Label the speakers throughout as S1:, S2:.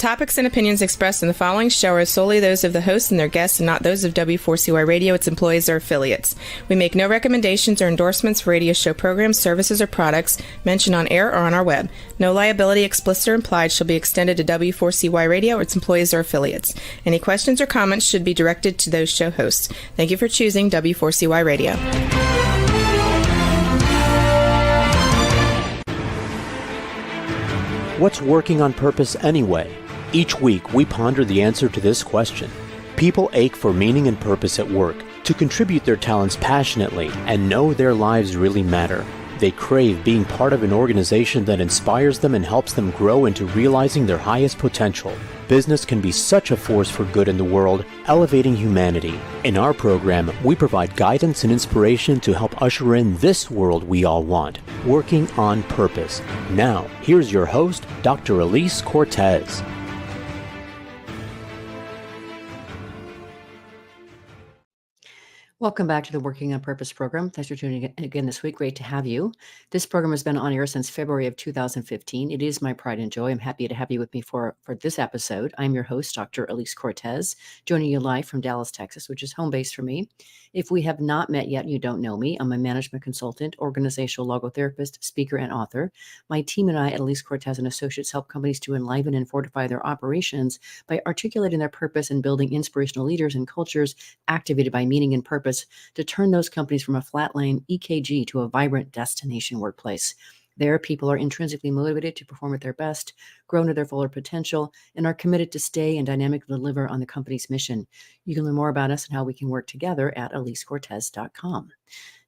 S1: topics and opinions expressed in the following show are solely those of the hosts and their guests and not those of W4CY Radio, its employees, or affiliates. We make no recommendations or endorsements for radio show programs, services, or products mentioned on air or on our web. No liability, explicit or implied, shall be extended to W4CY Radio or its employees or affiliates. Any questions or comments should be directed to those show hosts. Thank you for choosing W4CY Radio.
S2: What's working on purpose anyway? Each week, we ponder the answer to this question. People ache for meaning and purpose at work, to contribute their talents passionately and know their lives really matter. They crave being part of an organization that inspires them and helps them grow into realizing their highest potential. Business can be such a force for good in the world, elevating humanity. In our program, we provide guidance and inspiration to help usher in this world we all want, working on purpose. Now, here's your host, Dr. Alise Cortez.
S3: Welcome back to the Working on Purpose program. Thanks for tuning in again this week. Great to have you. This program has been on air since February of 2015. It is my pride and joy. I'm happy to have you with me for this episode. I'm your host, Dr. Alise Cortez, joining you live from Dallas, Texas, which is home base for me. If we have not met yet and you don't know me, I'm a management consultant, organizational logotherapist, speaker, and author. My team and I at Alise Cortez and Associates help companies to enliven and fortify their operations by articulating their purpose and building inspirational leaders and cultures activated by meaning and purpose to turn those companies from a flatline EKG to a vibrant destination workplace. There, people are intrinsically motivated to perform at their best, grow into their fuller potential, and are committed to stay and dynamically deliver on the company's mission. You can learn more about us and how we can work together at alisecortez.com.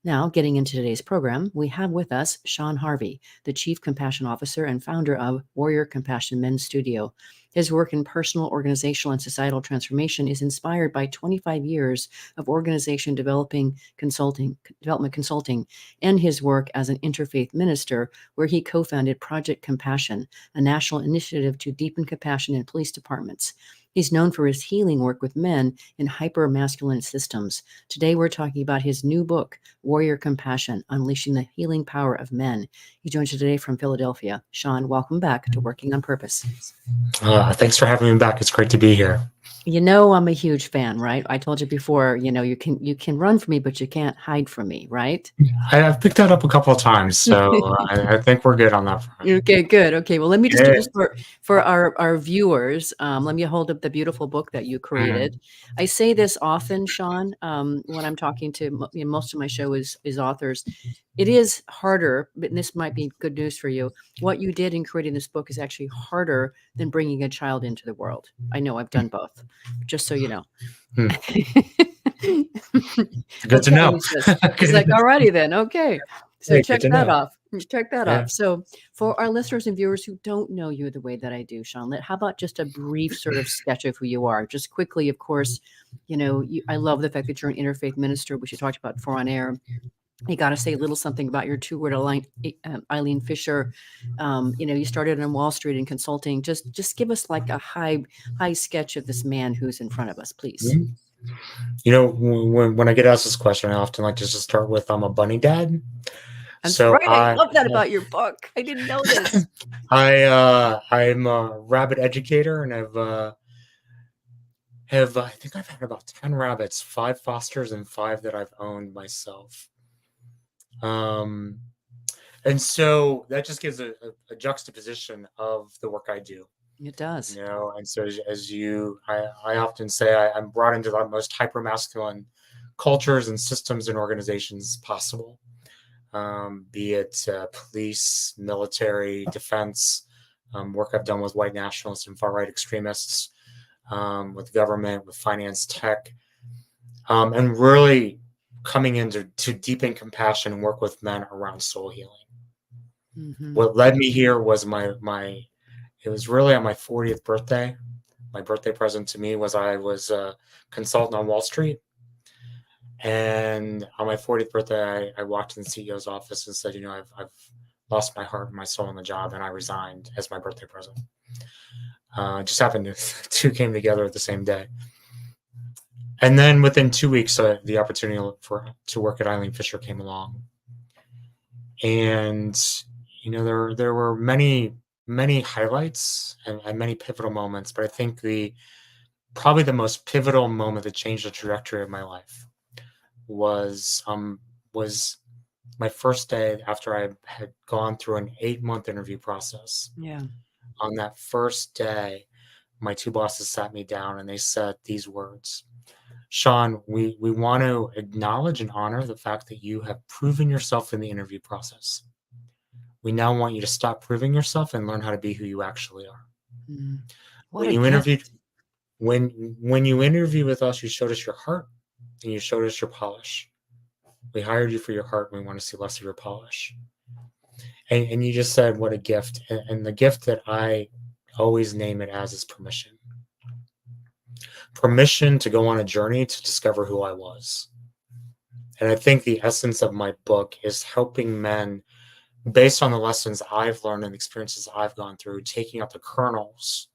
S3: Now, getting into today's program, we have with us Sean Harvey, the Chief Compassion Officer and founder of Warrior Compassion Men's Studio. His work in personal, organizational, and societal transformation is inspired by 25 years of organization development consulting, and his work as an interfaith minister, where he co-founded Project Compassion, a national initiative to deepen compassion in police departments. He's known for his healing work with men in hyper-masculine systems. Today, we're talking about his new book, Warrior Compassion, Unleashing the Healing Power of Men. He joins us today from Philadelphia. Sean, welcome back to Working on Purpose.
S4: Thanks for having me back. It's great to be here.
S3: You know, I'm a huge fan, right? I told you before, you can run from me, but you can't hide from me, right?
S4: I've picked that up a couple of times, so I think we're good on that front.
S3: Okay, good. Okay, well, let me just do this for our viewers. Let me hold up the beautiful book that you created. I say this often, Sean, when I'm talking to most of my show is authors. It is harder, but this might be good news for you. What you did in creating this book is actually harder than bringing a child into the world. I know I've done both, just so you know.
S4: Good to know.
S3: He's like, all righty then. Okay. So check that off. Check that off. So for our listeners and viewers who don't know you the way that I do, Sean, how about just a brief sort of sketch of who you are? Just quickly, of course, I love the fact that you're an interfaith minister, which you talked about before on air. You got to say a little something about your two-word Eileen Fisher. You started on Wall Street in consulting. Just give us like a high sketch of this man who's in front of us, please.
S4: When I get asked this question, I often like to just start with, I'm a bunny dad.
S3: I love that about your book. I didn't know this.
S4: I'm a rabbit educator, and I think I've had about 10 rabbits, 5 fosters, and 5 that I've owned myself. And so that just gives a juxtaposition of the work I do.
S3: It does.
S4: And so I often say I'm brought into the most hyper-masculine cultures and systems and organizations possible, be it police, military, defense, work I've done with white nationalists and far-right extremists, with government, with finance, tech, and really coming into deepen compassion and work with men around soul healing. Mm-hmm. What led me here was it was really on my 40th birthday. My birthday present to me was I was a consultant on Wall Street. And on my 40th birthday, I walked in the CEO's office and said, I've lost my heart and my soul on the job, and I resigned as my birthday present. Just happened to two came together at the same day. And then within 2 weeks, the opportunity to work at Eileen Fisher came along. And, there were many many highlights and many pivotal moments, but I think probably the most pivotal moment that changed the trajectory of my life was my first day after I had gone through an 8-month interview process.
S3: Yeah.
S4: On that first day, my two bosses sat me down and they said these words: Sean, we want to acknowledge and honor the fact that you have proven yourself in the interview process. We now want you to stop proving yourself and learn how to be who you actually are.
S3: Mm. What
S4: When
S3: a
S4: you
S3: gift.
S4: interviewed, when you interview with us, you showed us your heart and you showed us your polish. We hired you for your heart, and we want to see less of your polish. And you just said, what a gift. And the gift that I always name it as is permission. Permission to go on a journey to discover who I was. And I think the essence of my book is helping men, based on the lessons I've learned and experiences I've gone through, taking out the kernels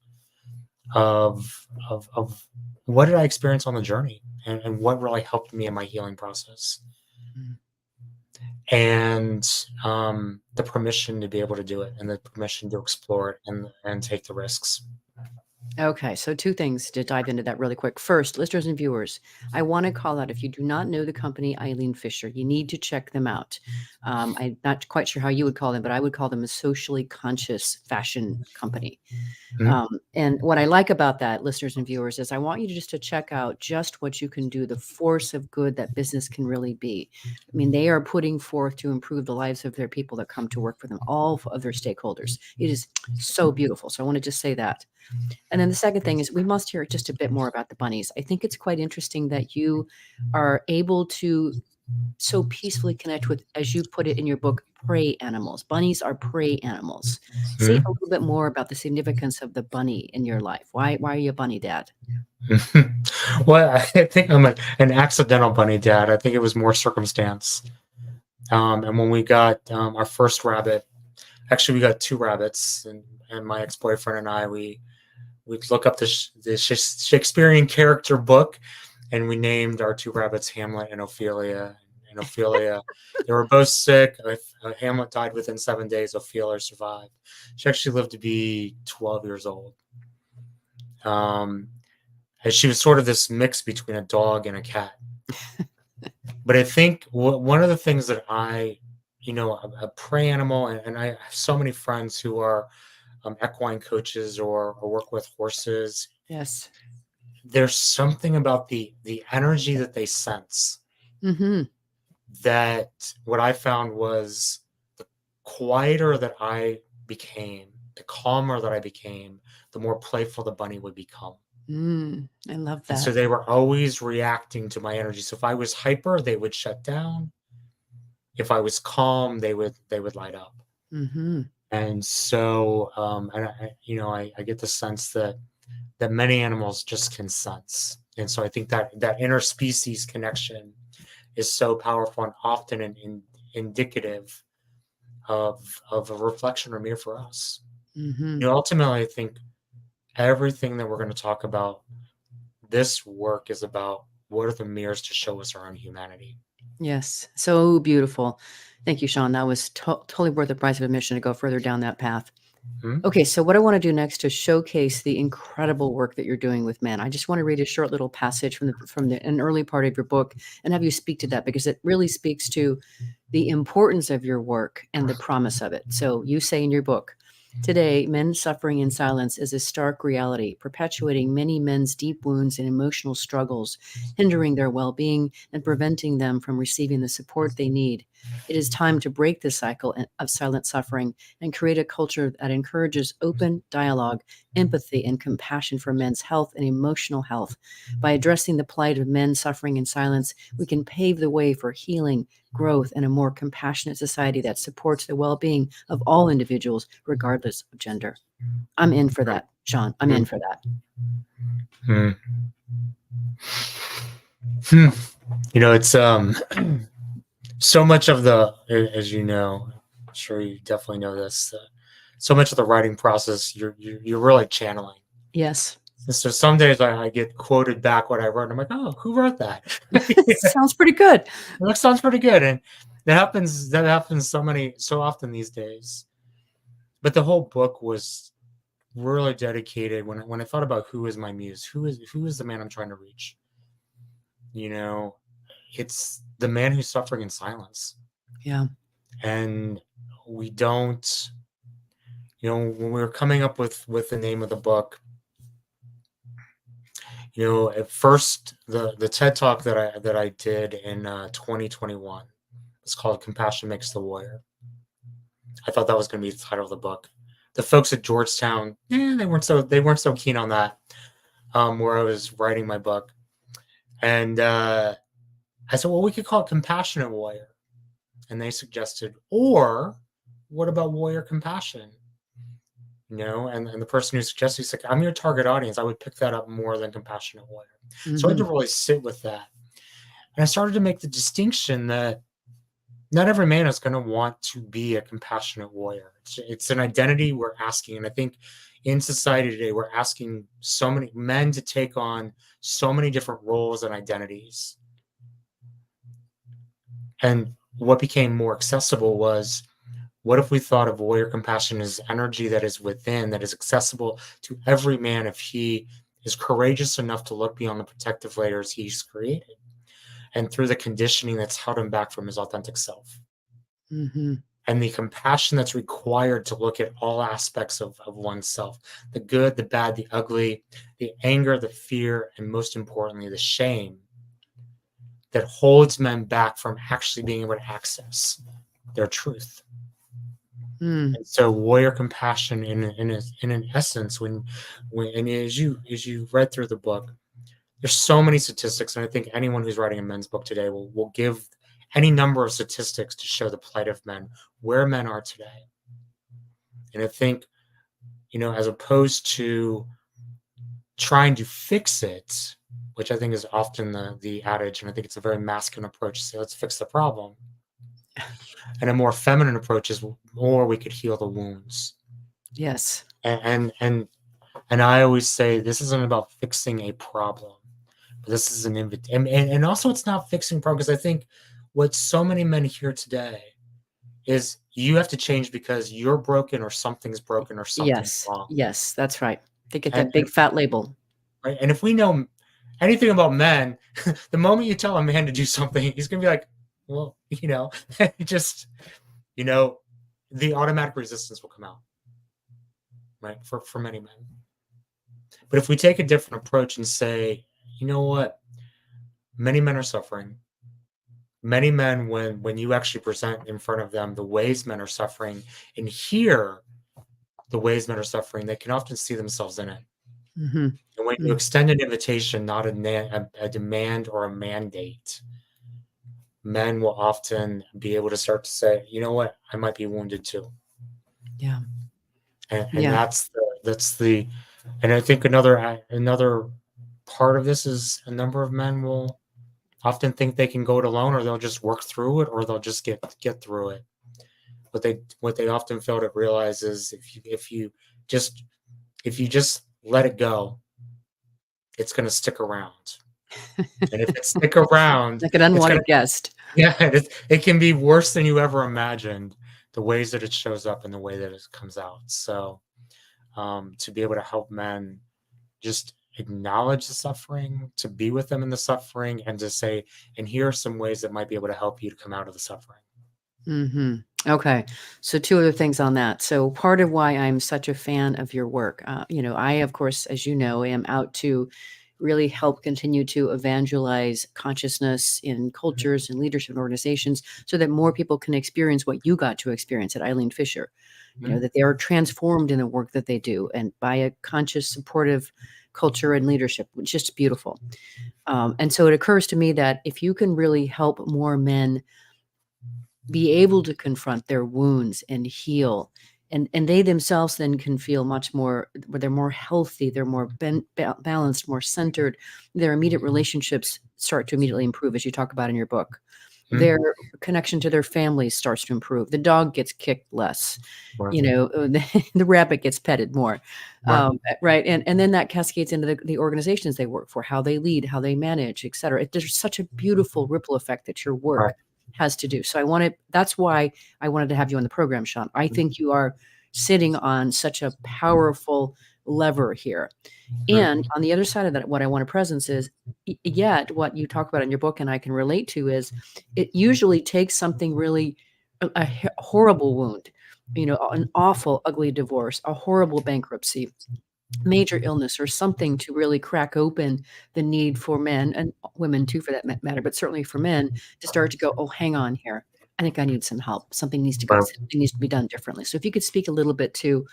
S4: of what did I experience on the journey and what really helped me in my healing process.
S3: Mm.
S4: And the permission to be able to do it, and the permission to explore it and take the risks.
S3: Okay, so two things to dive into that really quick. First, listeners and viewers, I want to call out, if you do not know the company Eileen Fisher, you need to check them out. I'm not quite sure how you would call them, but I would call them a socially conscious fashion company. And what I like about that, listeners and viewers, is I want you to just to check out just what you can do, the force of good that business can really be. I mean, they are putting forth to improve the lives of their people that come to work for them, all of their stakeholders. It is so beautiful. So I want to just say that. And then the second thing is we must hear just a bit more about the bunnies. I think it's quite interesting that you are able to so peacefully connect with, as you put it in your book, prey animals. Bunnies are prey animals. Say a little bit more about the significance of the bunny in your life. Why are you a bunny dad?
S4: Well, I think I'm an accidental bunny dad. I think it was more circumstance. And when we got our first rabbit, actually we got 2 rabbits, and my ex-boyfriend and I, we look up the Shakespearean character book, and we named our 2 rabbits Hamlet and Ophelia. And Ophelia, they were both sick. Hamlet died within 7 days. Ophelia survived. She actually lived to be 12 years old. And she was sort of this mix between a dog and a cat. But I think one of the things that a prey animal, and I have so many friends who are equine coaches or work with horses.
S3: Yes.
S4: There's something about the energy that they sense.
S3: Mm-hmm.
S4: That what I found was the quieter that I became, the calmer that I became, the more playful the bunny would become.
S3: I love that.
S4: And so they were always reacting to my energy. So if I was hyper, they would shut down. If I was calm, they would light up.
S3: Mm-hmm.
S4: And so, I get the sense that many animals just can sense. And so I think that interspecies connection is so powerful and often indicative of a reflection or mirror for us.
S3: Mm-hmm.
S4: Ultimately, I think everything that we're going to talk about, this work is about what are the mirrors to show us our own humanity.
S3: Yes, so beautiful. Thank you, Sean. That was totally worth the price of admission to go further down that path. Okay, so what I want to do next is showcase the incredible work that you're doing with men. I just want to read a short little passage from an early part of your book and have you speak to that, because it really speaks to the importance of your work and the promise of it. So you say in your book, today, men suffering in silence is a stark reality, perpetuating many men's deep wounds and emotional struggles, hindering their well-being and preventing them from receiving the support they need. It is time to break the cycle of silent suffering and create a culture that encourages open dialogue, empathy, and compassion for men's health and emotional health. By addressing the plight of men suffering in silence, we can pave the way for healing, growth, and a more compassionate society that supports the well-being of all individuals, regardless of gender. I'm in for that, Sean. I'm in for that.
S4: It's so much of as you know, I'm sure you definitely know this, so much of the writing process, you're really channeling.
S3: Yes.
S4: And so some days I get quoted back what I wrote, and I'm like, oh, who wrote that?
S3: Sounds pretty good.
S4: That sounds pretty good. And that happens so often these days. but the whole book was really dedicated when I thought about who is my muse, who is the man I'm trying to reach. It's the man who's suffering in silence.
S3: Yeah.
S4: And we don't, when we were coming up with the name of the book, at first the TED Talk that I did in 2021 was called "Compassion Makes the Warrior." I thought that was going to be the title of the book. The folks at Georgetown, they weren't so keen on that. Where I was writing my book, and I said, well, we could call it "Compassionate Warrior," and they suggested, or what about warrior compassion? And the person who suggested, he's like, I'm your target audience. I would pick that up more than compassionate warrior. Mm-hmm. So I had to really sit with that. And I started to make the distinction that not every man is going to want to be a compassionate warrior. It's an identity we're asking. And I think in society today, we're asking so many men to take on so many different roles and identities. And what became more accessible was, what if we thought of warrior compassion as energy that is within, that is accessible to every man if he is courageous enough to look beyond the protective layers he's created and through the conditioning that's held him back from his authentic self.
S3: Mm-hmm.
S4: And the compassion that's required to look at all aspects of oneself, the good, the bad, the ugly, the anger, the fear, and most importantly, the shame that holds men back from actually being able to access their truth. And so warrior compassion in an essence, when and as you read through the book, there's so many statistics, and I think anyone who's writing a men's book today will give any number of statistics to show the plight of men, where men are today. And I think, as opposed to trying to fix it, which I think is often the adage, and I think it's a very masculine approach to say, let's fix the problem. And a more feminine approach is more we could heal the wounds.
S3: Yes.
S4: And I always say this isn't about fixing a problem, but this is an invitation. And also it's not fixing problems, because I think what so many men hear today is you have to change because you're broken or something's broken or something's wrong.
S3: Yes, that's right. They get that big fat label.
S4: Right. And if we know anything about men, the moment you tell a man to do something, he's going to be like, well, just, the automatic resistance will come out, right, for many men. But if we take a different approach and say, you know what, many men are suffering. Many men, when you actually present in front of them the ways men are suffering and hear the ways men are suffering, they can often see themselves in it.
S3: Mm-hmm.
S4: And when you extend an invitation, not a demand or a mandate, men will often be able to start to say, you know what, I might be wounded too.
S3: Yeah.
S4: And that's the, and I think another part of this is a number of men will often think they can go it alone, or they'll just work through it, or they'll just get through it. What they often fail to realize is if you just let it go, it's going to stick around. And if it stick around,
S3: like an unwanted guest.
S4: Yeah, it can be worse than you ever imagined, the ways that it shows up and the way that it comes out. So to be able to help men just acknowledge the suffering, to be with them in the suffering, and to say, and here are some ways that might be able to help you to come out of the suffering.
S3: Mm-hmm. Okay. So 2 other things on that. So part of why I'm such a fan of your work, I, of course, as you know, am out to really help continue to evangelize consciousness in cultures and leadership and organizations so that more people can experience what you got to experience at Eileen Fisher, that they are transformed in the work that they do and by a conscious, supportive culture and leadership, which is just beautiful. And so it occurs to me that if you can really help more men be able to confront their wounds and heal, and they themselves then can feel much more, they're more healthy, they're more balanced, more centered, their immediate relationships start to immediately improve, as you talk about in your book. Their connection to their families starts to improve. The dog gets kicked less,
S4: Right.
S3: The rabbit gets petted more,
S4: Right.
S3: right? And then that cascades into the organizations they work for, how they lead, how they manage, et cetera. There's such a beautiful ripple effect that your work has to do. So that's why I wanted to have you on the program, Sean. I think you are sitting on such a powerful lever here. And on the other side of that, what I want to presence is, yet what you talk about in your book, and I can relate to, is it usually takes something really a horrible wound, an awful, ugly divorce, a horrible bankruptcy, major illness, or something to really crack open the need for men and women too, for that matter, but certainly for men to start to go, oh, hang on here. I think I need some help. Something needs to go,
S4: Right.
S3: something needs to be done differently. So if you could speak a little bit to,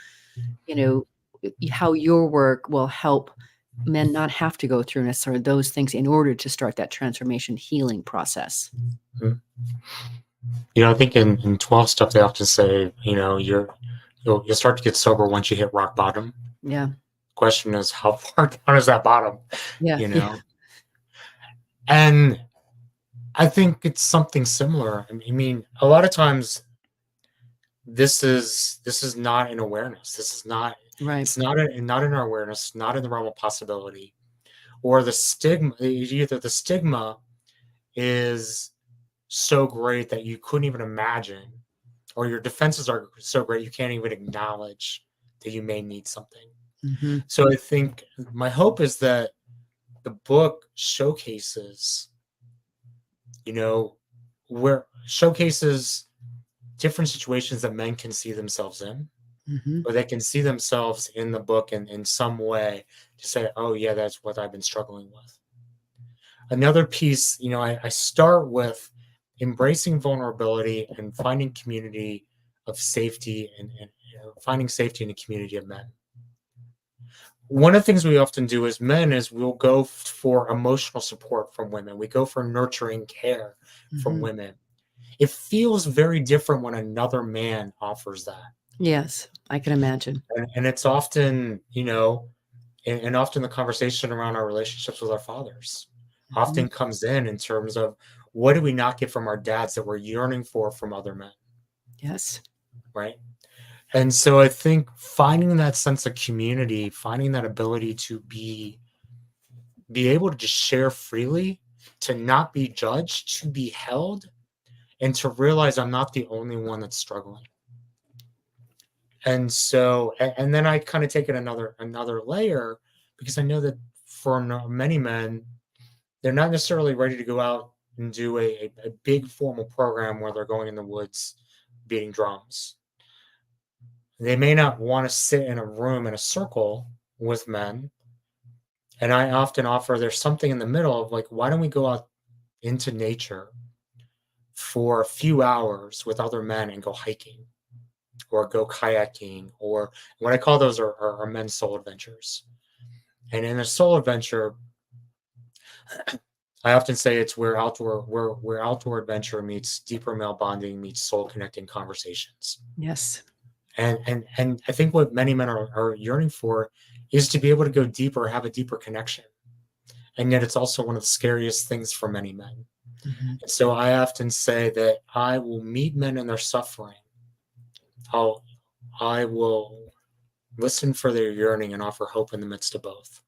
S3: how your work will help men not have to go through necessarily those things in order to start that transformation healing process.
S4: I think in 12 stuff they often say, you'll start to get sober once you hit rock bottom.
S3: Yeah.
S4: Question is, how far down is that bottom?
S3: Yeah.
S4: And I think it's something similar. I mean, a lot of times this is not an awareness. This is not
S3: Right.
S4: It's not in our awareness, not in the realm of possibility, or the stigma. Either the stigma is so great that you couldn't even imagine, or your defenses are so great you can't even acknowledge that you may need something.
S3: Mm-hmm.
S4: So I think my hope is that the book showcases, different situations that men can see themselves in,
S3: Mm-hmm.
S4: or they can see themselves in the book in some way to say, oh yeah, that's what I've been struggling with. Another piece, I start with embracing vulnerability and finding community of safety, and finding safety in a community of men. One of the things we often do as men is we'll go for emotional support from women. We go for nurturing care from
S3: Mm-hmm.
S4: women. It feels very different when another man offers that.
S3: Yes, I can imagine.
S4: And it's often, and often the conversation around our relationships with our fathers often comes in terms of, what do we not get from our dads that we're yearning for from other men?
S3: Yes.
S4: Right. And so I think finding that sense of community, finding that ability to be able to just share freely, to not be judged, to be held, and to realize I'm not the only one that's struggling. And so, and then I kind of take it another layer, because I know that for many men, they're not necessarily ready to go out and do a big formal program where they're going in the woods beating drums. They may not want to sit in a room in a circle with men. And I often offer, there's something in the middle of, like, why don't we go out into nature for a few hours with other men and go hiking or go kayaking, or what I call those are men's soul adventures. And in a soul adventure, I often say it's where outdoor adventure meets deeper male bonding, meets soul connecting conversations.
S3: Yes.
S4: And I think what many men are yearning for is to be able to go deeper, have a deeper connection. And yet it's also one of the scariest things for many men.
S3: Mm-hmm.
S4: And so I often say that I will meet men in their suffering. I will listen for their yearning and offer hope in the midst of both.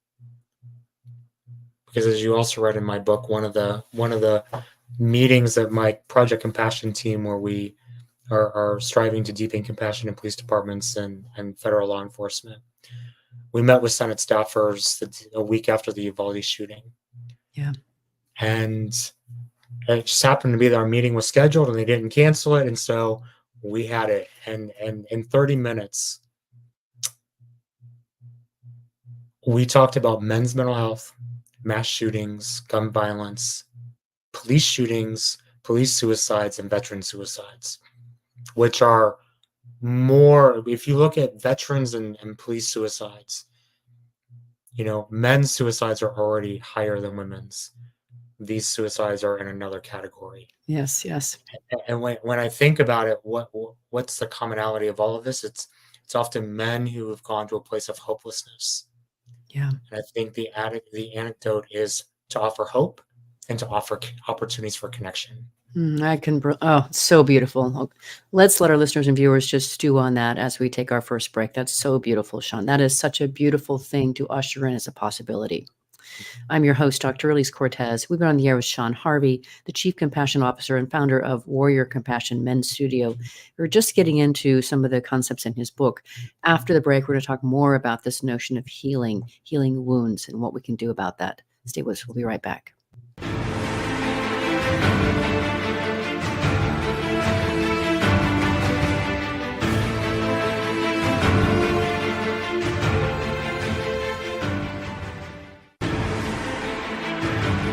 S4: Because as you also read in my book, one of the meetings of my Project Compassion team, where we are striving to deepen compassion in police departments and federal law enforcement, we met with Senate staffers a week after the Uvalde shooting.
S3: Yeah.
S4: And it just happened to be that our meeting was scheduled and they didn't cancel it. And so we had it. And in 30 minutes, we talked about men's mental health, mass shootings, gun violence, police shootings, police suicides, and veteran suicides, which are more, if you look at veterans and police suicides, men's suicides are already higher than women's. These suicides are in another category.
S3: Yes, yes.
S4: And when I think about it, what's the commonality of all of this? It's often men who have gone to a place of hopelessness.
S3: Yeah.
S4: And I think the anecdote is to offer hope and to offer opportunities for connection.
S3: So beautiful. Let's let our listeners and viewers just stew on that as we take our first break. That's so beautiful, Sean. That is such a beautiful thing to usher in as a possibility. I'm your host, Dr. Alise Cortez. We've been on the air with Sean Harvey, the Chief Compassion Officer and founder of Warrior Compassion Men's Studio. We're just getting into some of the concepts in his book. After the break, we're going to talk more about this notion of healing wounds, and what we can do about that. Stay with us. We'll be right back.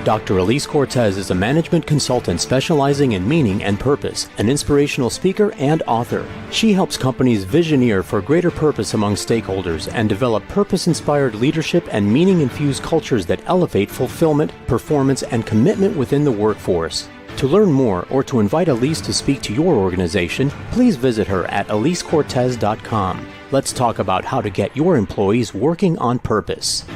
S2: Dr. Alise Cortez is a management consultant specializing in meaning and purpose, an inspirational speaker and author. She helps companies visioneer for greater purpose among stakeholders and develop purpose-inspired leadership and meaning-infused cultures that elevate fulfillment, performance, and commitment within the workforce. To learn more or to invite Alise to speak to your organization, please visit her at alisecortez.com. Let's talk about how to get your employees working on purpose.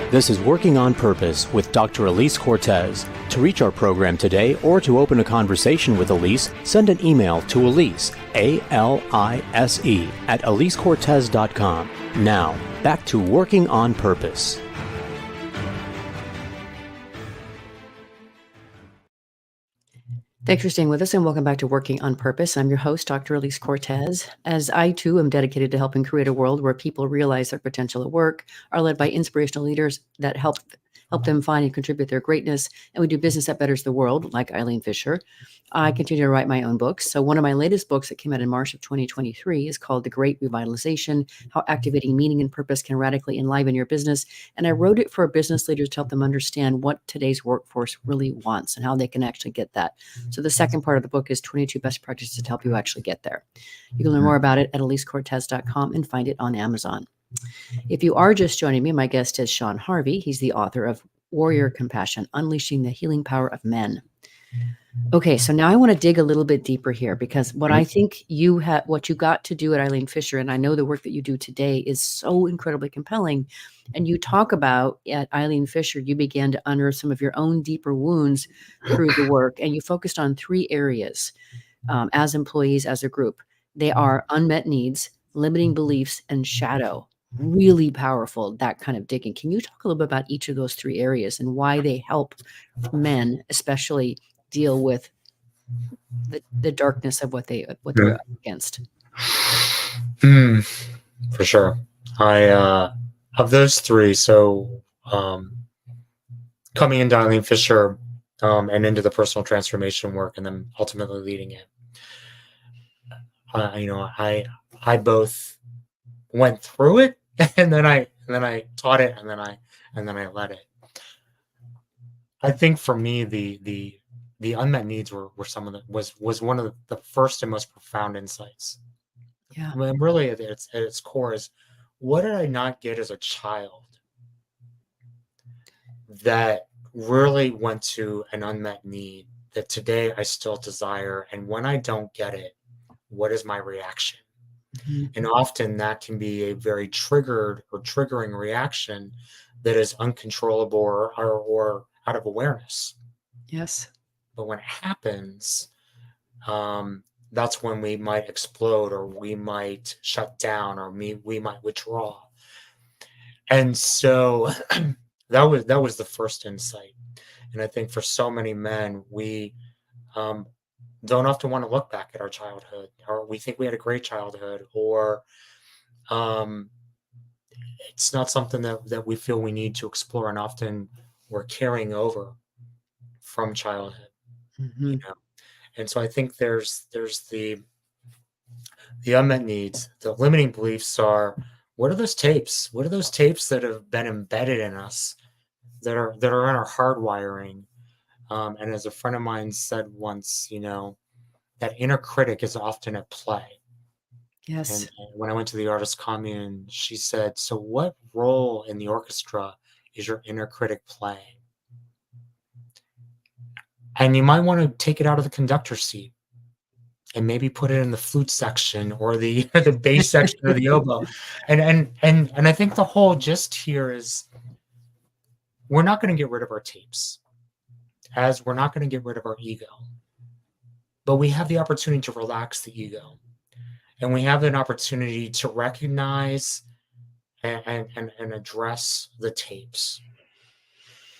S2: This is Working on Purpose with Dr. Alise Cortez. To reach our program today or to open a conversation with Alise, send an email to Alise, A-L-I-S-E, at alisecortez.com. Now, back to Working on Purpose.
S3: Thanks for staying with us, and welcome back to Working on Purpose. I'm your host, Dr. Alise Cortez. As I, too, am dedicated to helping create a world where people realize their potential at work, are led by inspirational leaders that help them find and contribute their greatness, and we do business that betters the world, like Eileen Fisher. I continue to write my own books. So one of my latest books that came out in March of 2023 is called The Great Revitalization: How Activating Meaning and Purpose Can Radically Enliven Your Business. And I wrote it for business leaders to help them understand what today's workforce really wants and how they can actually get that. So the second part of the book is 22 best practices to help you actually get there. You can learn more about it at alisecortez.com and find it on Amazon. If you are just joining me, my guest is Sean Harvey. He's the author of Warrior Compassion: Unleashing the Healing Power of Men. Okay, so now I want to dig a little bit deeper here, because what I think what you got to do at Eileen Fisher, and I know the work that you do today, is so incredibly compelling. And you talk about at Eileen Fisher, you began to unearth some of your own deeper wounds through the work, and you focused on 3 areas as employees, as a group. They are unmet needs, limiting beliefs, and shadow. Really powerful, that kind of digging. Can you talk a little bit about each of those 3 areas and why they help men, especially, deal with the darkness of what they're up against?
S4: For sure. I of those 3, so coming into Eileen Fisher and into the personal transformation work, and then ultimately leading it, I both went through it, and then I taught it, and then I led it. I think for me, the unmet needs were some of was one of the first and most profound insights.
S3: Yeah.
S4: I mean, really at its core is, what did I not get as a child that really went to an unmet need that today I still desire? And when I don't get it, what is my reaction? Mm-hmm. And often that can be a very triggering reaction that is uncontrollable or out of awareness.
S3: Yes.
S4: But when it happens, that's when we might explode, or we might shut down, or we might withdraw. And so that was the first insight. And I think for so many men, we don't often want to look back at our childhood, or we think we had a great childhood, or it's not something that we feel we need to explore, and often we're carrying over from childhood.
S3: Mm-hmm.
S4: And so I think there's the unmet needs. The limiting beliefs are, what are those tapes? What are those tapes that have been embedded in us, that are in our hardwiring? And as a friend of mine said once, that inner critic is often at play.
S3: Yes.
S4: And when I went to the artist commune, she said, so what role in the orchestra is your inner critic playing? And you might want to take it out of the conductor's seat and maybe put it in the flute section, or the bass section, or the oboe. And I think the whole gist here is, we're not going to get rid of our tapes, as we're not going to get rid of our ego, but we have the opportunity to relax the ego. And we have an opportunity to recognize and address the tapes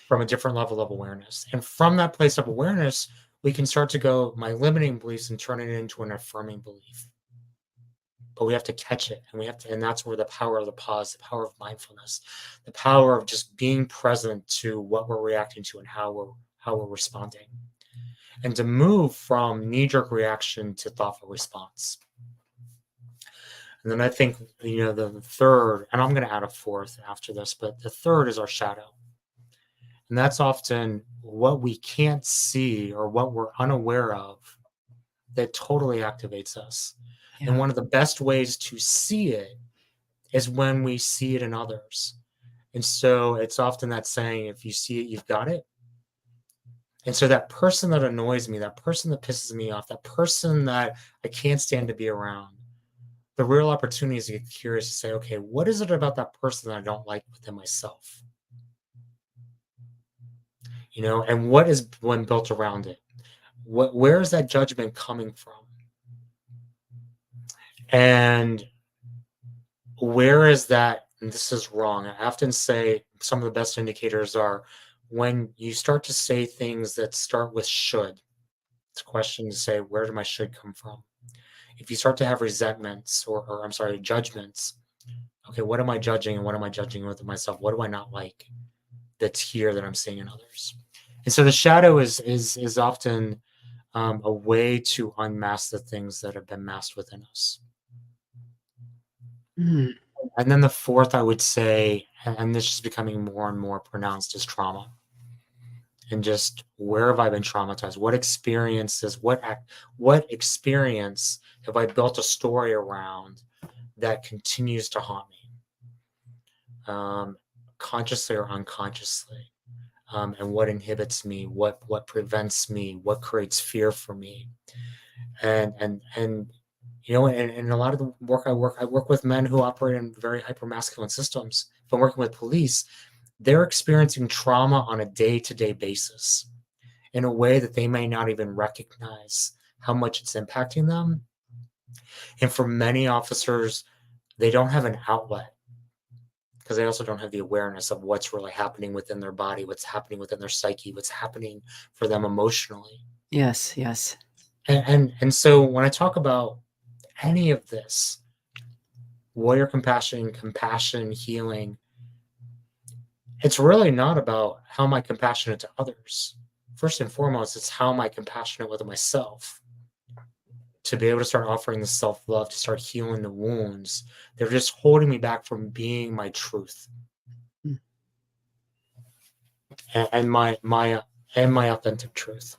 S4: from a different level of awareness. And from that place of awareness, we can start to go, my limiting beliefs, and turn it into an affirming belief. But we have to catch it, and that's where the power of the pause, the power of mindfulness, the power of just being present to what we're reacting to and how we're responding, and to move from knee-jerk reaction to thoughtful response. And then I think, the third, and I'm going to add a fourth after this, but the third is our shadow. And that's often what we can't see or what we're unaware of that totally activates us. Yeah. And one of the best ways to see it is when we see it in others. And so it's often that saying, if you see it, you've got it. And so that person that annoys me, that person that pisses me off, that person that I can't stand to be around, the real opportunity is to get curious to say, okay, what is it about that person that I don't like within myself? And what is one built around it? Where is that judgment coming from? And where is that, and this is wrong. I often say some of the best indicators are when you start to say things that start with should. It's a question to say, where did my should come from? If you start to have resentments or judgments, okay, what am I judging and what am I judging with myself? What do I not like that's here that I'm seeing in others? And so the shadow is often a way to unmask the things that have been masked within us.
S3: Mm.
S4: And then the fourth, I would say, and this is becoming more and more pronounced, is trauma. And just where have I been traumatized? What experiences, what experience have I built a story around that continues to haunt me, consciously or unconsciously? And what inhibits me? What prevents me? What creates fear for me? And in a lot of the work I work with men who operate in very hypermasculine systems. If I'm working with police, they're experiencing trauma on a day-to-day basis in a way that they may not even recognize how much it's impacting them. And for many officers, they don't have an outlet because they also don't have the awareness of what's really happening within their body, what's happening within their psyche, what's happening for them emotionally.
S3: Yes.
S4: And so when I talk about any of this, warrior compassion, healing, it's really not about how am I compassionate to others. First and foremost, it's how am I compassionate with myself, to be able to start offering the self-love, to start healing the wounds. They're just holding me back from being my truth. And my authentic truth.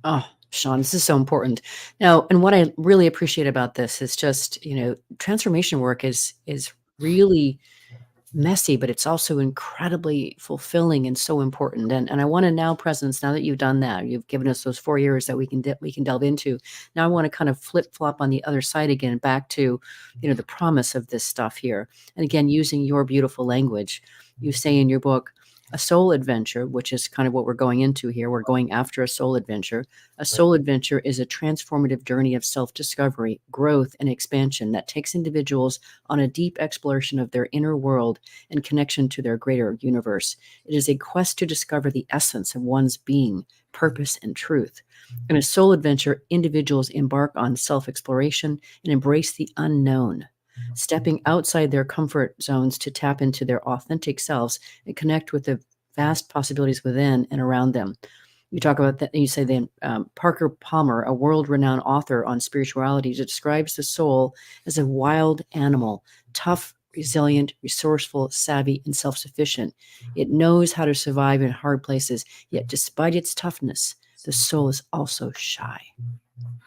S3: Oh, Sean, this is so important. Now, and what I really appreciate about this is just, transformation work is really messy, but it's also incredibly fulfilling and so important. And I want to now, Presence, now that you've done that, you've given us those 4 years that we can delve into. Now I want to kind of flip flop on the other side again, back to, the promise of this stuff here. And again, using your beautiful language, you say in your book, a soul adventure, which is kind of what we're going into here. We're going after a soul adventure. A soul adventure is a transformative journey of self-discovery, growth, and expansion that takes individuals on a deep exploration of their inner world and connection to their greater universe. It is a quest to discover the essence of one's being, purpose, and truth. In a soul adventure, individuals embark on self-exploration and embrace the unknown, stepping outside their comfort zones to tap into their authentic selves and connect with the vast possibilities within and around them. You talk about that, and you say then Parker Palmer, a world-renowned author on spirituality, describes the soul as a wild animal, tough, resilient, resourceful, savvy, and self-sufficient. It knows how to survive in hard places, yet despite its toughness, the soul is also shy.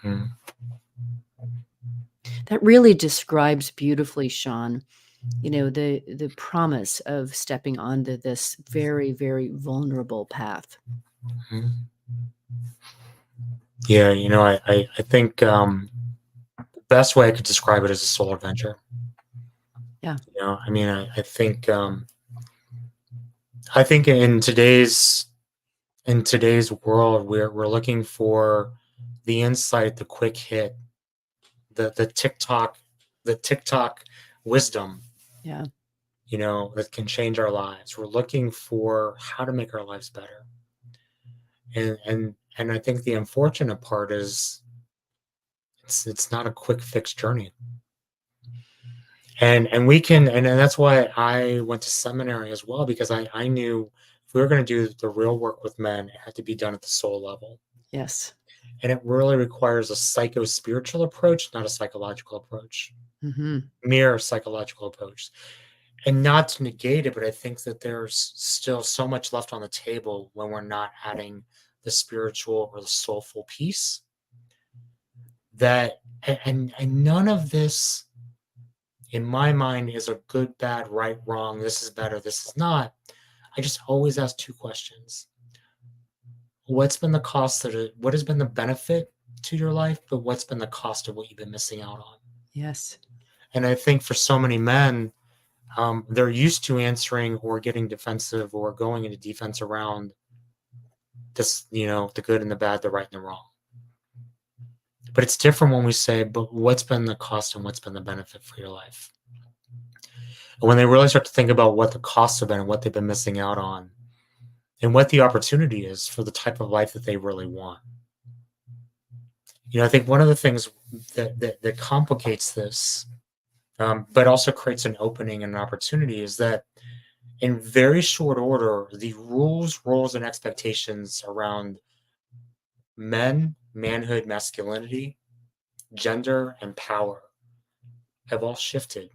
S4: Mm-hmm.
S3: That really describes beautifully, Sean, the promise of stepping onto this very, very vulnerable path.
S4: Mm-hmm. Yeah, I think the best way I could describe it is a soul adventure.
S3: Yeah.
S4: I think in today's world, we're looking for the insight, the quick hit, the TikTok wisdom,
S3: Yeah.
S4: that can change our lives. We're looking for how to make our lives better. And I think the unfortunate part is it's not a quick fix journey. And that's why I went to seminary as well, because I knew if we were going to do the real work with men, it had to be done at the soul level.
S3: Yes.
S4: And it really requires a psycho-spiritual approach, not a psychological approach.
S3: Mm-hmm.
S4: Mere psychological approach. And not to negate it, but I think that there's still so much left on the table when we're not adding the spiritual or the soulful piece. That and none of this, in my mind, is a good, bad, right, wrong. This is better. This is not. I just always ask two questions. What's been the cost what has been the benefit to your life, but what's been the cost of what you've been missing out on?
S3: Yes.
S4: And I think for so many men, they're used to answering or getting defensive or going into defense around this, the good and the bad, the right and the wrong. But it's different when we say, but what's been the cost and what's been the benefit for your life? And when they really start to think about what the costs have been and what they've been missing out on and what the opportunity is for the type of life that they really want. I think one of the things that complicates this, but also creates an opening and an opportunity, is that in very short order, the rules, roles, and expectations around men, manhood, masculinity, gender, and power have all shifted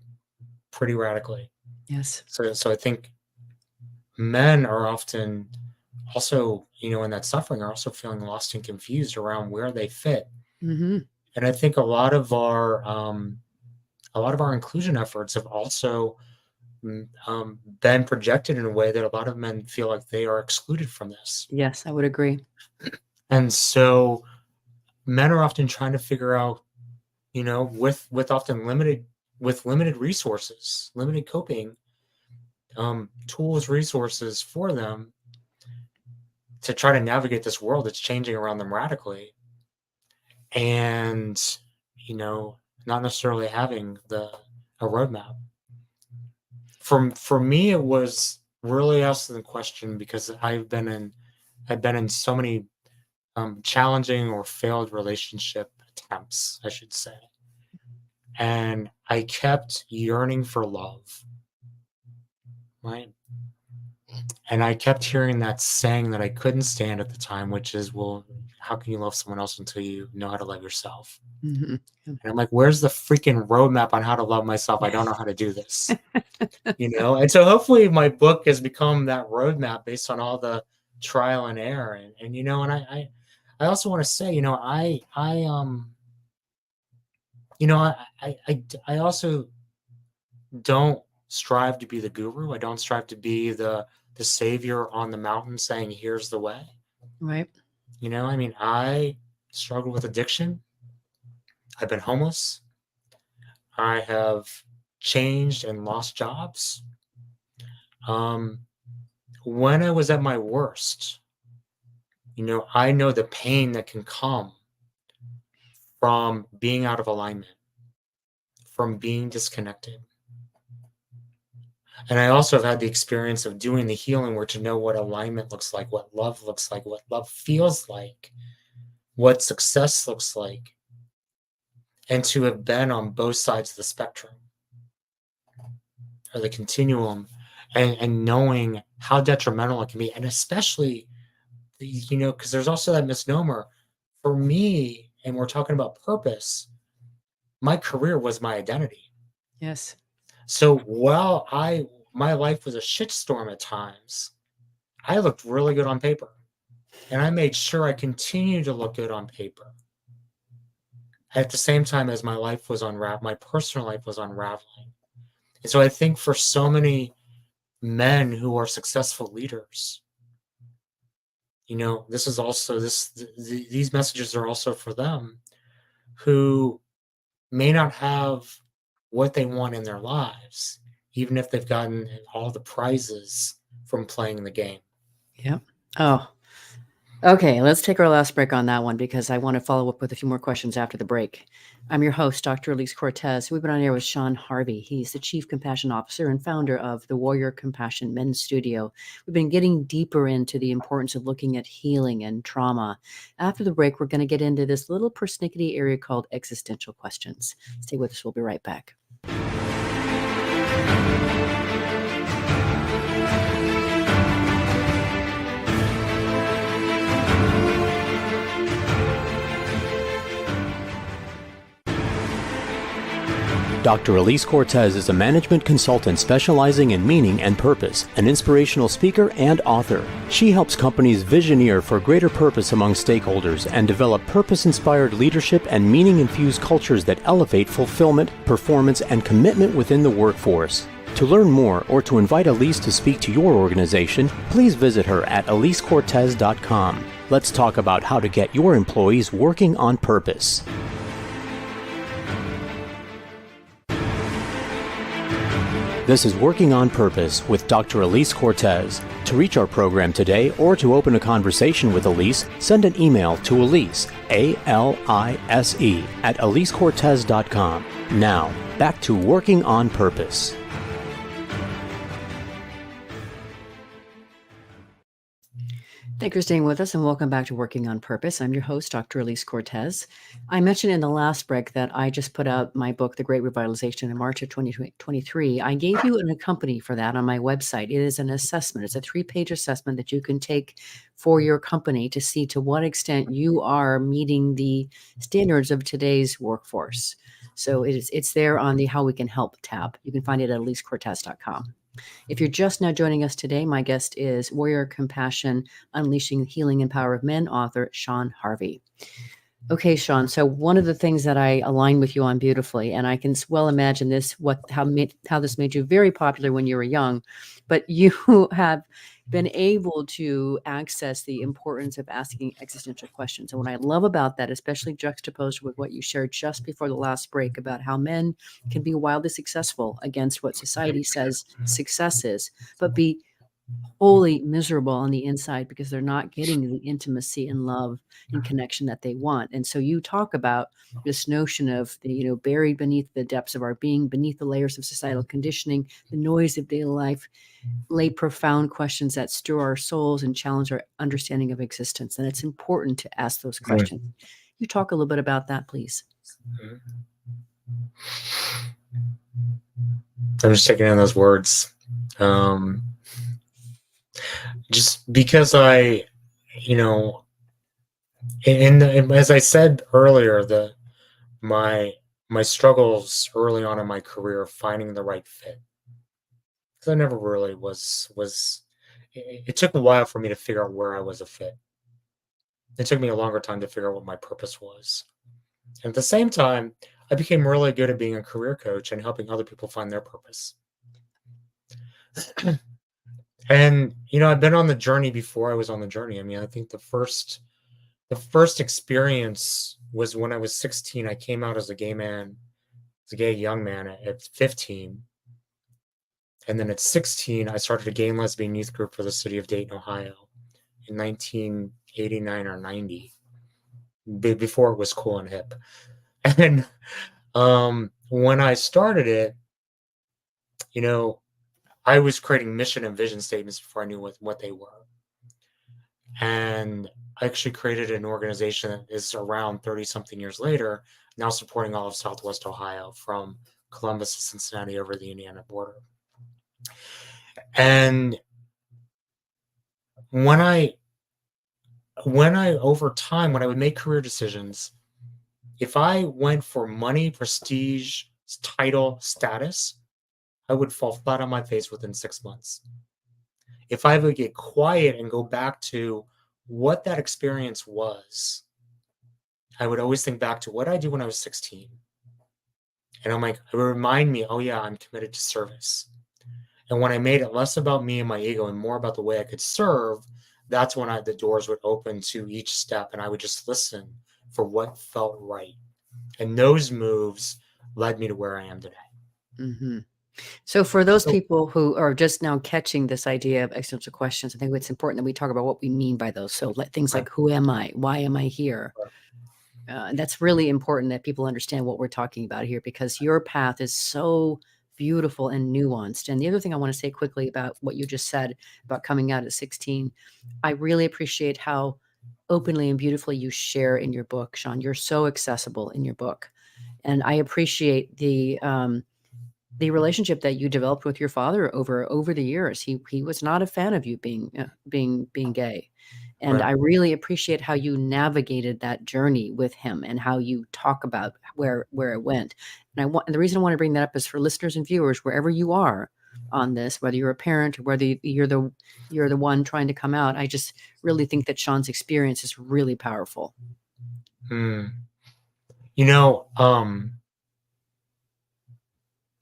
S4: pretty radically.
S3: Yes.
S4: So I think men are often also, in that suffering, are also feeling lost and confused around where they fit.
S3: Mm-hmm.
S4: And I think a lot of our inclusion efforts have also been projected in a way that a lot of men feel like they are excluded from this.
S3: Yes, I would agree.
S4: And so men are often trying to figure out, with often limited resources, limited coping tools, resources for them to try to navigate this world that's changing around them radically. And, not necessarily having a roadmap. For me, it was really asking the question, because I've been in so many challenging or failed relationship attempts, I should say. And I kept yearning for love, right? And I kept hearing that saying that I couldn't stand at the time, which is, well, how can you love someone else until you know how to love yourself?
S3: Mm-hmm.
S4: And I'm like, where's the freaking roadmap on how to love myself? I don't know how to do this. And so hopefully my book has become that roadmap based on all the trial and error. And I also want to say, I also don't strive to be the guru. I don't strive to be the savior on the mountain saying, here's the way.
S3: Right.
S4: I struggle with addiction. I've been homeless. I have changed and lost jobs. When I was at my worst, I know the pain that can come from being out of alignment, from being disconnected. And I also have had the experience of doing the healing work to know what alignment looks like, what love looks like, what love feels like, what success looks like, and to have been on both sides of the spectrum or the continuum, and knowing how detrimental it can be. And especially, because there's also that misnomer for me, and we're talking about purpose, my career was my identity.
S3: Yes.
S4: So while my life was a shitstorm at times, I looked really good on paper, and I made sure I continued to look good on paper at the same time as my life was my personal life was unraveling. And so I think for so many men who are successful leaders, this is also these messages are also for them who may not have what they want in their lives, even if they've gotten all the prizes from playing the game.
S3: Yep. Oh, Okay, let's take our last break on that one because I want to follow up with a few more questions after the break. I'm your host, Dr. Alise Cortez. We've been on air with Sean Harvey. He's the Chief Compassion Officer and founder of the Warrior Compassion Men's Studio. We've been getting deeper into the importance of looking at healing and trauma. After the break, we're going to get into this little persnickety area called existential questions. Stay with us. We'll be right back.
S2: Dr. Alise Cortez is a management consultant specializing in meaning and purpose, an inspirational speaker and author. She helps companies visioneer for greater purpose among stakeholders and develop purpose-inspired leadership and meaning-infused cultures that elevate fulfillment, performance, and commitment within the workforce. To learn more or to invite Alise to speak to your organization, please visit her at alisecortez.com. Let's talk about how to get your employees working on purpose. This is Working on Purpose with Dr. Alise Cortez. To reach our program today or to open a conversation with Alise, send an email to Alise, A-L-I-S-E, at alisecortez.com. Now, back to Working on Purpose.
S3: Thank you for staying with us and welcome back to Working on Purpose. I'm your host, Dr. Alise Cortez. I mentioned in the last break that I just put out my book, The Great Revitalization, in March of 2023. I gave you an accompany for that on my website. It is an assessment. It's a 3-page assessment that you can take for your company to see to what extent you are meeting the standards of today's workforce. So it's there on the How We Can Help tab. You can find it at alisecortez.com. If you're just now joining us today, my guest is Warrior Compassion, Unleashing Healing and Power of Men author, Sean Harvey. Okay, Sean, so one of the things that I align with you on beautifully, and I can well imagine this, how this made you very popular when you were young, but you have been able to access the importance of asking existential questions. And what I love about that, especially juxtaposed with what you shared just before the last break about how men can be wildly successful against what society says success is, but be wholly miserable on the inside because they're not getting the intimacy and love and connection that they want. And so you talk about this notion of buried beneath the depths of our being, beneath the layers of societal conditioning, the noise of daily life, lay profound questions that stir our souls and challenge our understanding of existence. And it's important to ask those questions. You talk a little bit about that, please.
S4: I'm just taking in those words. Just because as I said earlier, my struggles early on in my career finding the right fit, because I never really was. It took a while for me to figure out where I was a fit. It took me a longer time to figure out what my purpose was. And at the same time, I became really good at being a career coach and helping other people find their purpose. And, I've been on the journey before I was on the journey. I mean, I think the first experience was when I was 16. I came out as a gay young man at 15. And then at 16, I started a gay and lesbian youth group for the city of Dayton, Ohio in 1989 or 90, before it was cool and hip. And when I started it, I was creating mission and vision statements before I knew what they were. And I actually created an organization that is around 30-something years later, now supporting all of Southwest Ohio, from Columbus to Cincinnati over the Indiana border. And when I over time, when I would make career decisions, if I went for money, prestige, title, status, I would fall flat on my face within 6 months. If I would get quiet and go back to what that experience was, I would always think back to what I did when I was 16. And I'm like, it would remind me, oh yeah, I'm committed to service. And when I made it less about me and my ego and more about the way I could serve, that's when the doors would open to each step, and I would just listen for what felt right. And those moves led me to where I am today.
S3: Mm-hmm. So for those people who are just now catching this idea of existential questions, I think it's important that we talk about what we mean by those. So things like, who am I? Why am I here? That's really important that people understand what we're talking about here, because your path is so beautiful and nuanced. And the other thing I want to say quickly about what you just said about coming out at 16, I really appreciate how openly and beautifully you share in your book, Sean. You're so accessible in your book. And I appreciate the relationship that you developed with your father over the years. He was not a fan of you being gay. And
S4: Right.
S3: I really appreciate how you navigated that journey with him and how you talk about where it went. And the reason I want to bring that up is for listeners and viewers, wherever you are on this, whether you're a parent or whether you're the one trying to come out, I just really think that Sean's experience is really powerful.
S4: You know, and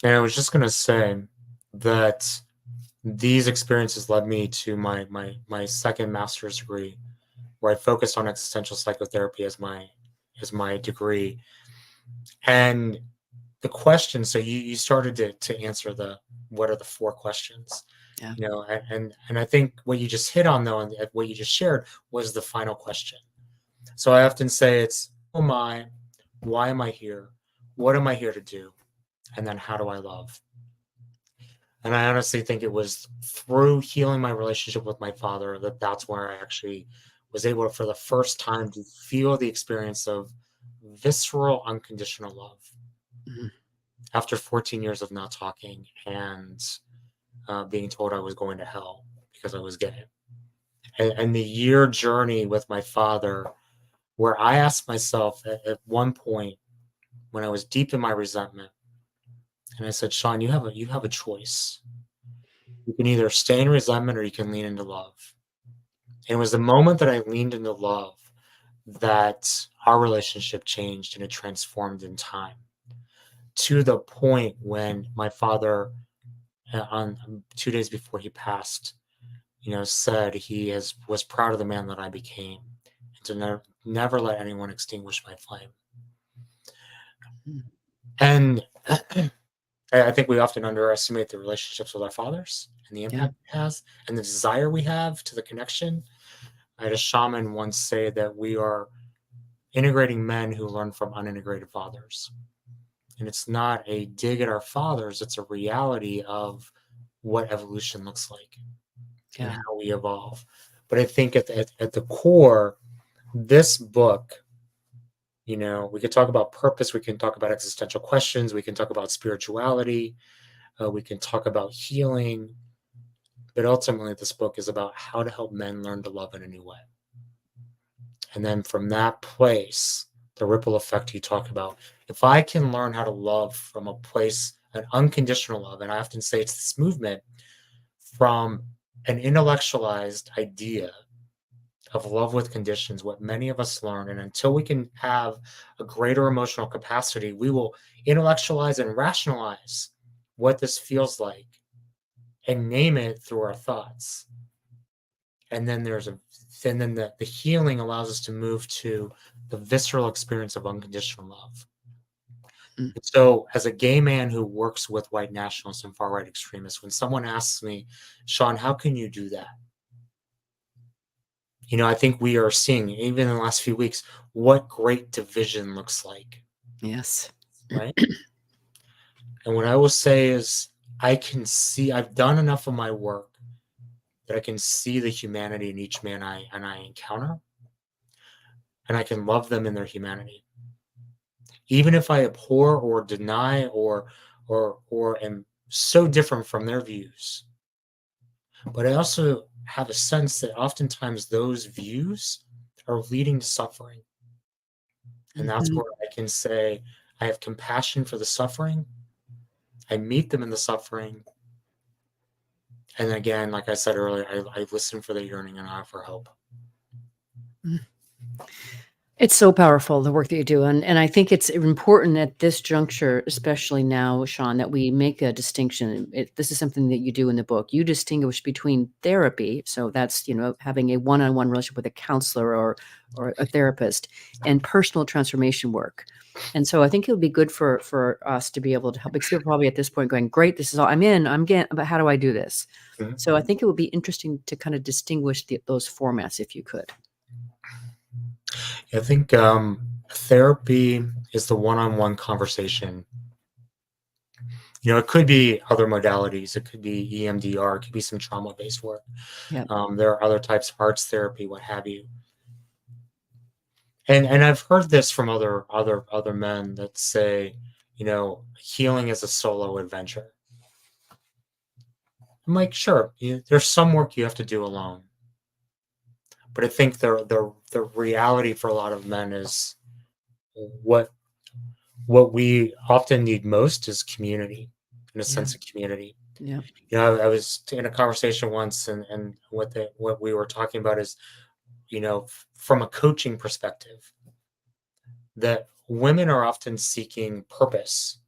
S4: I was just gonna say that these experiences led me to my second master's degree, where I focused on existential psychotherapy as my degree. And the question, so you started to answer the what are the four questions,
S3: Yeah.
S4: and I think what you just hit on, though, and what you just shared was the final question. So I often say it's, who am I? Why am I here? What am I here to do? And then how do I love? And I honestly think it was through healing my relationship with my father that's where I actually was able to, for the first time, to feel the experience of visceral, unconditional love
S3: Mhm.
S4: after 14 years of not talking and being told I was going to hell because I was gay. And the year journey with my father, where I asked myself at one point when I was deep in my resentment, and I said, Sean, you have a choice. You can either stay in resentment or you can lean into love. And it was the moment that I leaned into love that our relationship changed and it transformed in time, to the point when my father, on 2 days before he passed, said was proud of the man that I became, and to never let anyone extinguish my flame.
S3: Mhm.
S4: And I think we often underestimate the relationships with our fathers and the
S3: Yeah.
S4: impact it has and the desire we have to the connection. I had a shaman once say that we are integrating men who learn from unintegrated fathers. And it's not a dig at our fathers, it's a reality of what evolution looks like and
S3: Yeah.
S4: how we evolve. But I think at the core, this book, we could talk about purpose, we can talk about existential questions, we can talk about spirituality, we can talk about healing. But ultimately, this book is about how to help men learn to love in a new way. And then from that place, the ripple effect you talk about, if I can learn how to love from a place, an unconditional love, and I often say it's this movement from an intellectualized idea of love with conditions, what many of us learn. And until we can have a greater emotional capacity, we will intellectualize and rationalize what this feels like and name it through our thoughts. And then the healing allows us to move to the visceral experience of unconditional love.
S3: Mm.
S4: So, as a gay man who works with white nationalists and far right extremists, when someone asks me, Sean, how can you do that? I think we are seeing, even in the last few weeks, what great division looks like,
S3: Yes.
S4: right? And what I will say is, I've done enough of my work that I can see the humanity in each man I encounter, and I can love them in their humanity. Even if I abhor or deny or am so different from their views. But I also have a sense that oftentimes those views are leading to suffering. And that's
S3: Mhm.
S4: where I can say I have compassion for the suffering. I meet them in the suffering. And again, like I said earlier, I listen for their yearning and I offer hope.
S3: It's so powerful, the work that you do. And I think it's important at this juncture, especially now, Sean, that we make a distinction. This is something that you do in the book. You distinguish between therapy, so that's, having a one-on-one relationship with a counselor or a therapist, and personal transformation work. And so I think it would be good for us to be able to help, because people are probably at this point going, great, this is all I'm in, I'm getting, but how do I do this?
S4: Mhm.
S3: So I think it would be interesting to kind of distinguish those formats if you could.
S4: I think therapy is the one-on-one conversation. It could be other modalities. It could be EMDR. It could be some trauma-based work.
S3: Yeah.
S4: There are other types of arts therapy, what have you. And I've heard this from other men that say, healing is a solo adventure. I'm like, sure, there's some work you have to do alone. But I think the reality for a lot of men is what we often need most is community, and a sense of community.
S3: Yeah.
S4: I was in a conversation once, and what we were talking about is, from a coaching perspective, that women are often seeking purpose,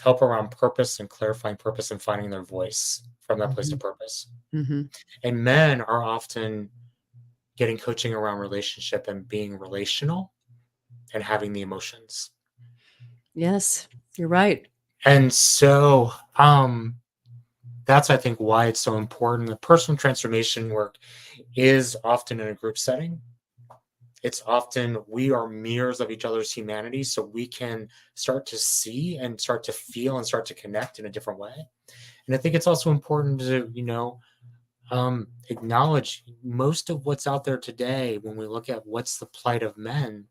S4: help around purpose and clarifying purpose and finding their voice from that place of purpose.
S3: Mm-hmm.
S4: And men are often getting coaching around relationship and being relational and having the emotions.
S3: Yes, you're right.
S4: And so that's, I think, why it's so important. The personal transformation work is often in a group setting. It's often we are mirrors of each other's humanity, so we can start to see and start to feel and start to connect in a different way. And I think it's also important to, acknowledge most of what's out there today. When we look at what's the plight of men,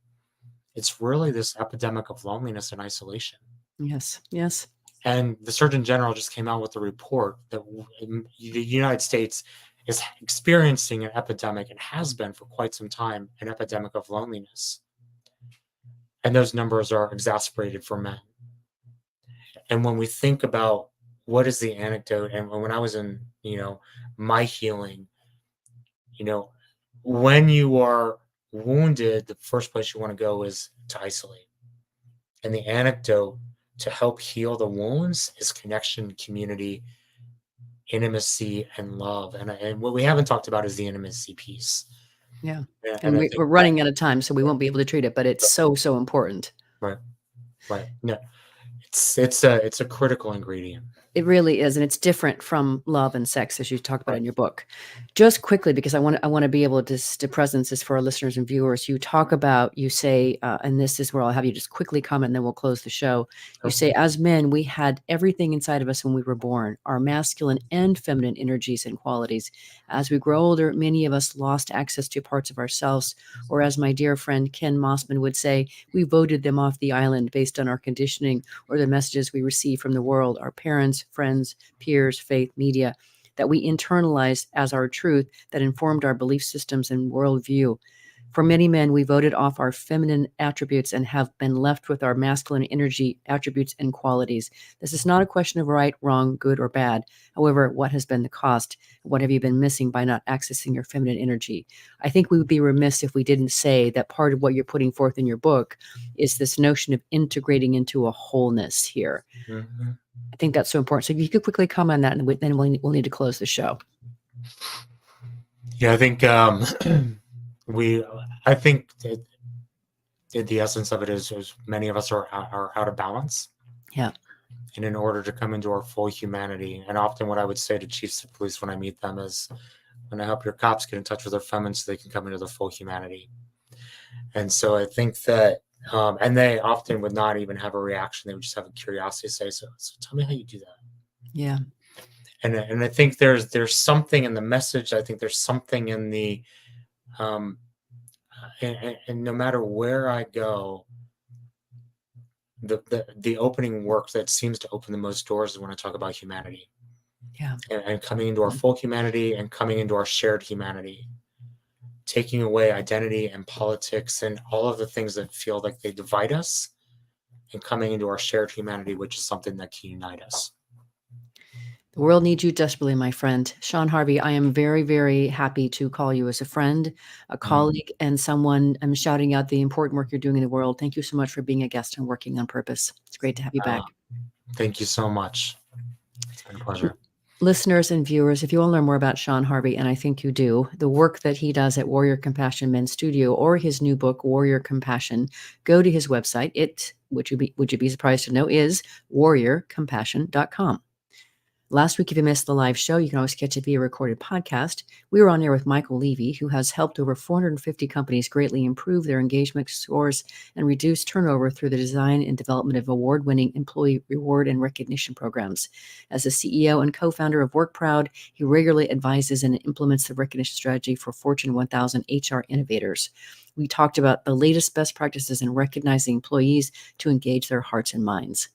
S4: it's really this epidemic of loneliness and isolation.
S3: Yes. Yes.
S4: And the Surgeon General just came out with a report that the United States is experiencing an epidemic, and has been for quite some time, an epidemic of loneliness. And those numbers are exacerbated for men. And when we think about what is the anecdote, and when I was in, my healing, when you are wounded, the first place you want to go is to isolate. And the anecdote to help heal the wounds is connection, community, intimacy, and love. And what we haven't talked about is the intimacy piece.
S3: Yeah.
S4: And
S3: And we're running out of time, so we won't be able to treat it, but it's so important.
S4: Right. No, it's a critical ingredient.
S3: It really is, and it's different from love and sex, as you talk about in your book. Just quickly, because I want to be able to presence this for our listeners and viewers. You talk about, you say, and this is where I'll have you just quickly comment, and then we'll close the show. You say, as men, we had everything inside of us when we were born, our masculine and feminine energies and qualities. As we grow older, many of us lost access to parts of ourselves, or as my dear friend Ken Mossman would say, we voted them off the island based on our conditioning or the messages we receive from the world, our parents, friends, peers, faith, media, that we internalized as our truth that informed our belief systems and worldview. For many men, we voted off our feminine attributes and have been left with our masculine energy, attributes, and qualities. This is not a question of right, wrong, good, or bad. However, what has been the cost? What have you been missing by not accessing your feminine energy? I think we would be remiss if we didn't say that part of what you're putting forth in your book is this notion of integrating into a wholeness here.
S4: Mm-hmm.
S3: I think that's so important. So if you could quickly comment on that, and then we'll need to close the show.
S4: Yeah, I think I think that the essence of it is many of us are out of balance.
S3: Yeah.
S4: And in order to come into our full humanity, and often what I would say to chiefs of police when I meet them is, when I help your cops get in touch with their feminine so they can come into their full humanity. And so I think that, and they often would not even have a reaction. They would just have a curiosity to say, so tell me how you do that.
S3: Yeah.
S4: And I think there's something in the message. I think there's something in the, and no matter where I go, the opening work that seems to open the most doors is when I talk about humanity.
S3: Yeah.
S4: And coming into our full humanity and coming into our shared humanity, taking away identity and politics and all of the things that feel like they divide us, and coming into our shared humanity, which is something that can unite us.
S3: The world needs you desperately, my friend. Sean Harvey, I am very, very happy to call you as a friend, a colleague, and someone. I'm shouting out the important work you're doing in the world. Thank you so much for being a guest and working on purpose. It's great to have you back.
S4: Thank you so much. It's been a pleasure.
S3: Listeners and viewers, if you want to learn more about Sean Harvey, and I think you do, the work that he does at Warrior Compassion Men's Studio or his new book, Warrior Compassion, go to his website. It, would you be surprised to know, is warriorcompassion.com. Last week, if you missed the live show, you can always catch it via recorded podcast. We were on air with Michael Levy, who has helped over 450 companies greatly improve their engagement scores and reduce turnover through the design and development of award-winning employee reward and recognition programs. As the CEO and co-founder of WorkProud, he regularly advises and implements the recognition strategy for Fortune 1000 HR innovators. We talked about the latest best practices in recognizing employees to engage their hearts and minds.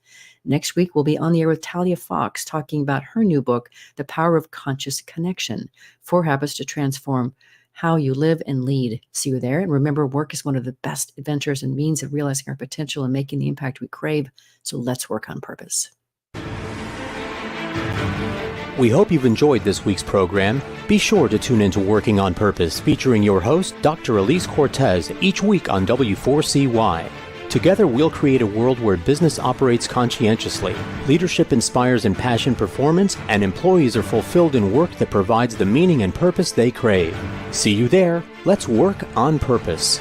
S3: Next week, we'll be on the air with Talia Fox talking about her new book, The Power of Conscious Connection, 4 Habits to Transform How You Live and Lead. See you there. And remember, work is one of the best adventures and means of realizing our potential and making the impact we crave. So let's work on purpose.
S2: We hope you've enjoyed this week's program. Be sure to tune into Working on Purpose, featuring your host, Dr. Alise Cortez, each week on W4CY. Together, we'll create a world where business operates conscientiously, leadership inspires impassioned performance, and employees are fulfilled in work that provides the meaning and purpose they crave. See you there. Let's work on purpose.